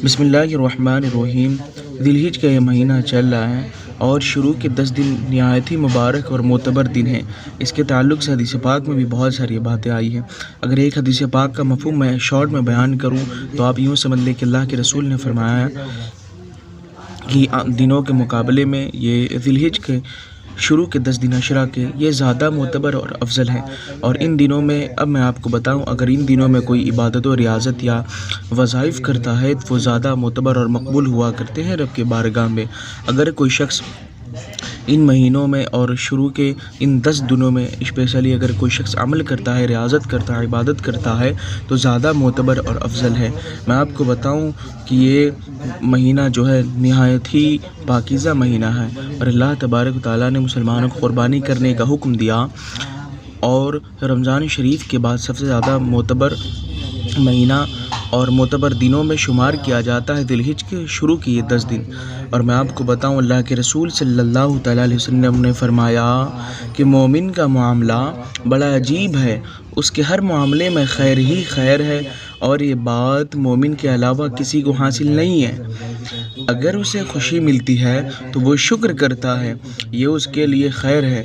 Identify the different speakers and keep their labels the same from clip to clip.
Speaker 1: بسم اللہ الرحمن الرحیم۔ ذی الحج کا یہ مہینہ چل رہا ہے اور شروع کے 10 دن نہایت ہی مبارک اور معتبر دن ہیں۔ اس کے تعلق سے حدیث پاک میں بھی بہت ساری باتیں آئی ہیں۔ اگر ایک حدیث پاک کا مفہوم میں شارٹ میں بیان کروں تو آپ یوں سمجھ لیں کہ اللہ کے رسول نے فرمایا کہ دنوں کے مقابلے میں یہ ذی الحج کے شروع کے 10 دن عشرہ کے یہ زیادہ معتبر اور افضل ہیں۔ اور ان دنوں میں اب میں آپ کو بتاؤں، اگر ان دنوں میں کوئی عبادت و ریاضت یا وظائف کرتا ہے تو وہ زیادہ معتبر اور مقبول ہوا کرتے ہیں رب کے بارگاہ میں۔ اگر کوئی شخص ان مہینوں میں اور شروع کے ان 10 دنوں میں اسپیشلی اگر کوئی شخص عمل کرتا ہے، ریاضت کرتا ہے، عبادت کرتا ہے تو زیادہ معتبر اور افضل ہے۔ میں آپ کو بتاؤں کہ یہ مہینہ جو ہے نہایت ہی پاکیزہ مہینہ ہے اور اللہ تبارک و تعالیٰ نے مسلمانوں کو قربانی کرنے کا حکم دیا، اور رمضان شریف کے بعد سب سے زیادہ معتبر مہینہ اور معتبر دنوں میں شمار کیا جاتا ہے ذی الحج کے شروع کی یہ 10 دن۔ اور میں آپ کو بتاؤں، اللہ کے رسول صلی اللہ تعالیٰ علیہ وسلم نے فرمایا کہ مومن کا معاملہ بڑا عجیب ہے، اس کے ہر معاملے میں خیر ہی خیر ہے، اور یہ بات مومن کے علاوہ کسی کو حاصل نہیں ہے۔ اگر اسے خوشی ملتی ہے تو وہ شکر کرتا ہے، یہ اس کے لیے خیر ہے،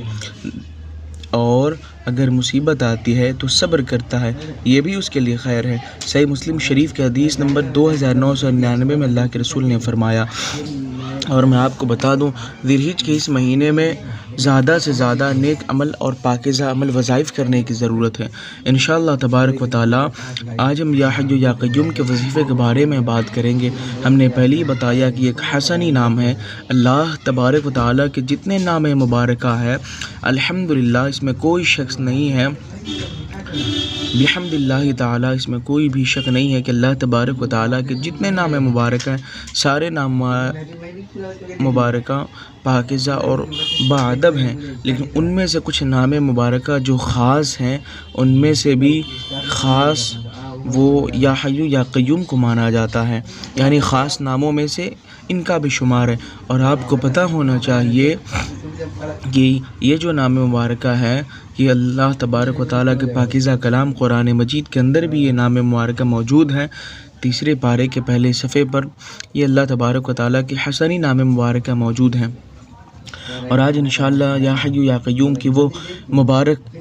Speaker 1: اور اگر مصیبت آتی ہے تو صبر کرتا ہے، یہ بھی اس کے لیے خیر ہے۔ صحیح مسلم شریف کے حدیث نمبر 2999 میں اللہ کے رسول نے فرمایا۔ اور میں آپ کو بتا دوں، ذی الحج کے اس مہینے میں زیادہ سے زیادہ نیک عمل اور پاکیزہ عمل وظائف کرنے کی ضرورت ہے۔ انشاءاللہ تبارک و تعالیٰ آج ہم یا حی یا قیوم کے وظیفے کے بارے میں بات کریں گے۔ ہم نے پہلے ہی بتایا کہ ایک حسنی نام ہے۔ اللہ تبارک و تعالیٰ کے جتنے نام مبارکہ ہے الحمدللہ اس میں کوئی شخص نہیں ہے، بحمد اللہ تعالیٰ اس میں کوئی بھی شک نہیں ہے کہ اللہ تبارک و تعالیٰ کے جتنے نام مبارکہ ہیں سارے نام مبارکہ پاکیزہ اور باادب ہیں، لیکن ان میں سے کچھ نام مبارکہ جو خاص ہیں ان میں سے بھی خاص وہ یا حی یا قیوم کو مانا جاتا ہے، یعنی خاص ناموں میں سے ان کا بھی شمار ہے۔ اور آپ کو پتہ ہونا چاہیے کہ یہ جو نام مبارکہ ہے یہ اللہ تبارک و تعالیٰ کے پاکیزہ کلام قرآن مجید کے اندر بھی یہ نام مبارکہ موجود ہے۔ تیسرے پارے کے پہلے صفحے پر یہ اللہ تبارک و تعالیٰ کی حسنی نام مبارکہ موجود ہیں۔ اور آج انشاءاللہ یا حی یا قیوم کی وہ مبارک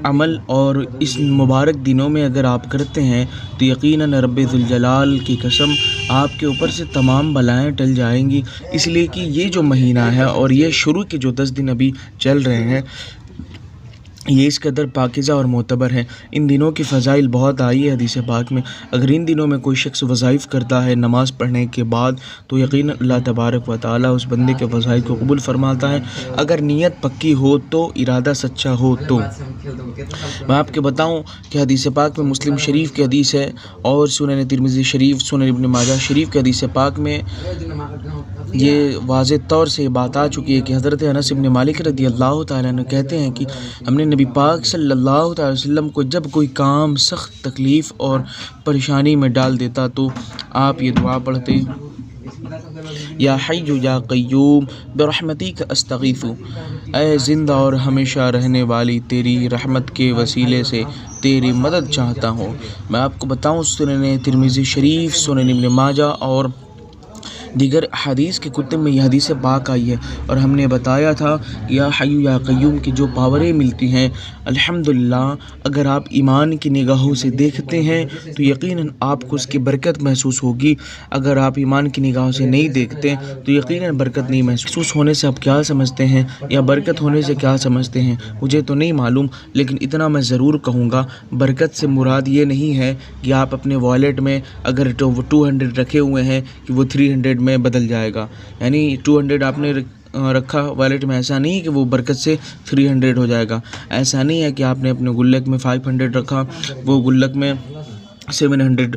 Speaker 1: عمل اور اس مبارک دنوں میں اگر آپ کرتے ہیں تو یقیناً رب ذوالجلال کی قسم آپ کے اوپر سے تمام بلائیں ٹل جائیں گی، اس لیے کہ یہ جو مہینہ ہے اور یہ شروع کے جو 10 دن ابھی چل رہے ہیں یہ اس قدر پاکیزہ اور معتبر ہے۔ ان دنوں کی فضائل بہت آئی ہے حدیث پاک میں۔ اگر ان دنوں میں کوئی شخص وظائف کرتا ہے نماز پڑھنے کے بعد تو یقیناً اللہ تبارک و تعالیٰ اس بندے کے وظائف کو قبول فرماتا ہے، اگر نیت پکی ہو تو، ارادہ سچا ہو تو۔ میں آپ کے بتاؤں کہ حدیث پاک میں مسلم شریف کی حدیث ہے اور سنن ترمذی شریف، سنن ابن ماجہ شریف کے حدیث پاک میں یہ واضح طور سے بات آ چکی ہے کہ حضرت انس بن مالک رضی اللہ تعالیٰ عنہ کہتے ہیں کہ ہم نے نبی پاک صلی اللہ تعالی وسلم کو جب کوئی کام سخت تکلیف اور پریشانی میں ڈال دیتا تو آپ یہ دعا پڑھتے، یا حی یا قیوم برحمتک استغیث، اے زندہ اور ہمیشہ رہنے والی تیری رحمت کے وسیلے سے تیری مدد چاہتا ہوں۔ میں آپ کو بتاؤں سنن ترمذی شریف، سنن ابن ماجہ اور دیگر حدیث کے کتب میں یہ حدیث پاک آئی ہے، اور ہم نے بتایا تھا کہ یا حی یا قیوم کی جو پاوریں ملتی ہیں الحمدللہ اگر آپ ایمان کی نگاہوں سے دیکھتے ہیں تو یقیناً آپ کو اس کی برکت محسوس ہوگی، اگر آپ ایمان کی نگاہوں سے نہیں دیکھتے تو یقیناً برکت نہیں محسوس ہونے سے آپ کیا سمجھتے ہیں یا برکت ہونے سے کیا سمجھتے ہیں مجھے تو نہیں معلوم، لیکن اتنا میں ضرور کہوں گا برکت سے مراد یہ نہیں ہے کہ آپ اپنے والیٹ میں اگر 200 رکھے ہوئے ہیں کہ وہ 300 میں بدل جائے گا، یعنی 200 آپ نے رکھا والیٹ میں، ایسا نہیں کہ وہ برکت سے 300 ہو جائے گا، ایسا نہیں ہے کہ آپ نے اپنے گلک میں 500 رکھا وہ گلک میں 700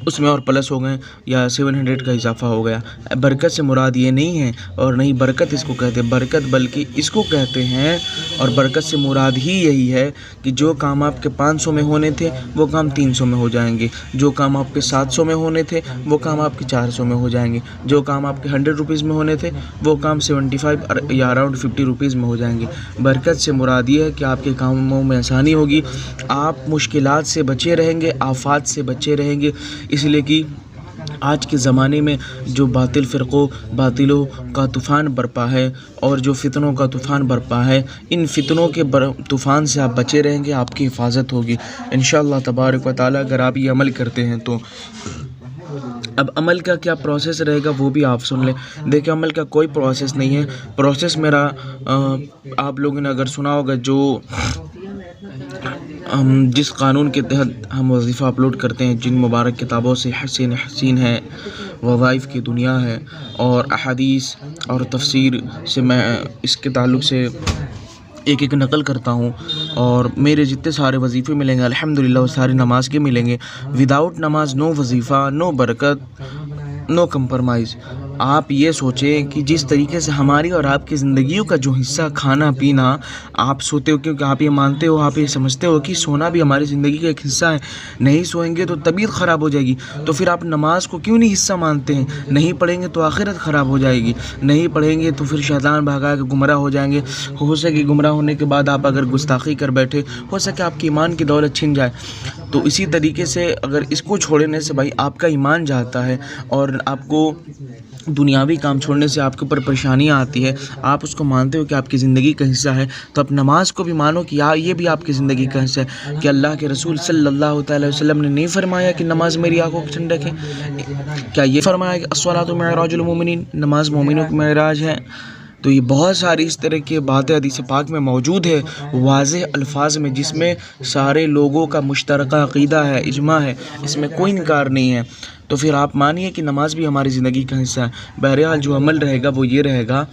Speaker 1: اس میں اور پلس ہو گئے یا 700 کا اضافہ ہو گیا۔ برکت سے مراد یہ نہیں ہے، اور نہیں برکت اس کو کہتے ہیں، برکت بلکہ اس کو کہتے ہیں، اور برکت سے مراد ہی یہی ہے کہ جو کام آپ کے 500 میں ہونے تھے وہ کام 300 میں ہو جائیں گے، جو کام آپ کے 700 میں ہونے تھے وہ کام آپ کے 400 میں ہو جائیں گے، جو کام آپ کے 100 روپیز میں ہونے تھے وہ کام 75 یا اراؤنڈ 50 روپیز میں ہو جائیں گے۔ برکت سے مراد یہ ہے کہ آپ کے کاموں میں آسانی ہوگی، آپ مشکلات سے بچے رہیں گے، آفات سے بچے رہیں گے، اس لیے کہ آج کے زمانے میں جو باطلوں کا طوفان برپا ہے اور جو فتنوں کا طوفان برپا ہے، ان فتنوں کے طوفان سے آپ بچے رہیں گے، آپ کی حفاظت ہوگی انشاءاللہ تبارک و تعالیٰ، اگر آپ یہ عمل کرتے ہیں تو۔ اب عمل کا کیا پروسیس رہے گا وہ بھی آپ سن لیں۔ دیکھیں، عمل کا کوئی پروسیس نہیں ہے۔ پروسیس میرا آپ لوگوں نے اگر سنا ہوگا، جو جس قانون کے تحت ہم وظیفہ اپلوڈ کرتے ہیں، جن مبارک کتابوں سے حسین ہے، وظائف کی دنیا ہے، اور احادیث اور تفسیر سے میں اس کے تعلق سے ایک نقل کرتا ہوں، اور میرے جتنے سارے وظیفے ملیں گے الحمدللہ وہ سارے نماز کے ملیں گے۔ وداؤٹ نماز نو وظیفہ، نو برکت، نو کمپرمائز۔ آپ یہ سوچیں کہ جس طریقے سے ہماری اور آپ کی زندگیوں کا جو حصہ کھانا پینا، آپ سوتے ہو کیونکہ آپ یہ مانتے ہو، آپ یہ سمجھتے ہو کہ سونا بھی ہماری زندگی کا ایک حصہ ہے، نہیں سوئیں گے تو طبیعت خراب ہو جائے گی، تو پھر آپ نماز کو کیوں نہیں حصہ مانتے ہیں؟ نہیں پڑھیں گے تو آخرت خراب ہو جائے گی، نہیں پڑھیں گے تو پھر شیطان بھگا کے گمراہ ہو جائیں گے، ہو سکے گمراہ ہونے کے بعد آپ اگر گستاخی کر بیٹھے، ہو سکے آپ کی ایمان کی دولت چھن جائے۔ تو اسی طریقے سے اگر اس کو چھوڑنے سے بھائی آپ کا ایمان جاتا ہے، اور آپ کو دنیاوی کام چھوڑنے سے آپ کے اوپر پریشانیاں آتی ہے، آپ اس کو مانتے ہو کہ آپ کی زندگی کا حصہ ہے، تو آپ نماز کو بھی مانو کہ یہ بھی آپ کی زندگی کا حصہ ہے۔ کہ اللہ کے رسول صلی اللہ تعالی وسلم نے نہیں فرمایا کہ نماز میری آنکھوں کی ٹھنڈک ہے؟ کیا یہ فرمایا کہ الصلاۃ معراج المومنین، نماز مومنوں کی معراج ہے؟ تو یہ بہت ساری اس طرح کی باتیں حدیث پاک میں موجود ہے، واضح الفاظ میں، جس میں سارے لوگوں کا مشترکہ عقیدہ ہے، اجماع ہے، اس میں کوئی انکار نہیں ہے۔ تو پھر آپ مانیے کہ نماز بھی ہماری زندگی کا حصہ ہے۔ بہرحال جو عمل رہے گا وہ یہ رہے گا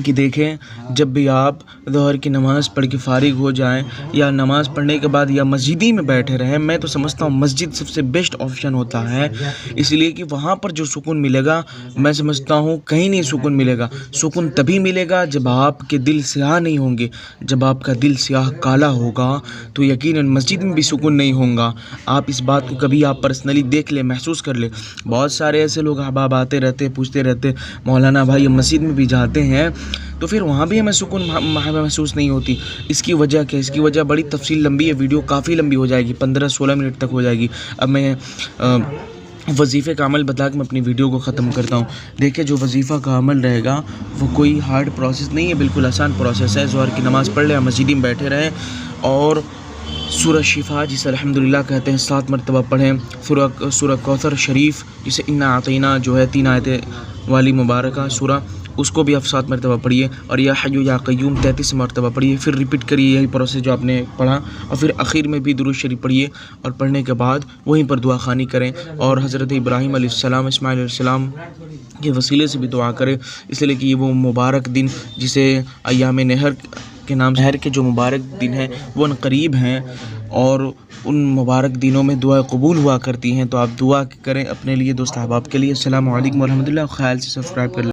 Speaker 1: کہ دیکھیں، جب بھی آپ ظہر کی نماز پڑھ کے فارغ ہو جائیں، یا نماز پڑھنے کے بعد یا مسجد ہی میں بیٹھے رہیں، میں تو سمجھتا ہوں مسجد سب سے بیسٹ آپشن ہوتا ہے، اس لیے کہ وہاں پر جو سکون ملے گا، میں سمجھتا ہوں کہیں نہیں سکون ملے گا۔ سکون تبھی ملے گا جب آپ کے دل سیاہ نہیں ہوں گے۔ جب آپ کا دل سیاہ کالا ہوگا تو یقیناً مسجد میں بھی سکون نہیں ہوگا۔ آپ اس بات کو کبھی آپ پرسنلی دیکھ لیں، محسوس کر لیں۔ بہت سارے ایسے لوگ احباب آتے رہتے، پوچھتے رہتے، مولانا بھائی ہم مسجد میں بھی جاتے ہیں تو پھر وہاں بھی ہمیں سکون محسوس نہیں ہوتی۔ اس کی وجہ کیا ہے؟ اس کی وجہ بڑی تفصیل لمبی ہے، ویڈیو کافی لمبی ہو جائے گی، 15-16 منٹ تک ہو جائے گی۔ اب میں وظیفے کا عمل بتا کے میں اپنی ویڈیو کو ختم کرتا ہوں۔ دیکھیں، جو وظیفہ کا عمل رہے گا وہ کوئی ہارڈ پروسیس نہیں ہے، بالکل آسان پروسیس ہے۔ ظہر کی نماز پڑھ لیں، مسجد میں بیٹھے رہیں، اور سورہ شفا جسے الحمدللہ کہتے ہیں 7 مرتبہ پڑھیں۔ سورہ کوثر شریف جسے انا اعطیناک جو ہے 3 آیتیں والی مبارکہ سورہ، اس کو بھی آپ 7 مرتبہ پڑھیے، اور یا حی یا قیوم 33 مرتبہ پڑھیے، پھر ریپیٹ کریے یہی پروسیس جو آپ نے پڑھا، اور پھر آخر میں بھی درود شریف پڑھیے، اور پڑھنے کے بعد وہیں پر دعا خوانی کریں، اور حضرت ابراہیم علیہ السلام، اسماعیل علیہ السلام کے وسیلے سے بھی دعا کریں، اس لیے کہ یہ وہ مبارک دن جسے ایام نحر کے نام سے، نحر کے جو مبارک دن ہیں وہ ان قریب ہیں، اور ان مبارک دنوں میں دعا قبول ہوا کرتی ہیں۔ تو آپ دعا کریں اپنے لیے، دوست احباب کے لیے۔ السلام علیکم ورحمۃ اللہ۔ خیال سے سبسکرائب کر لیں۔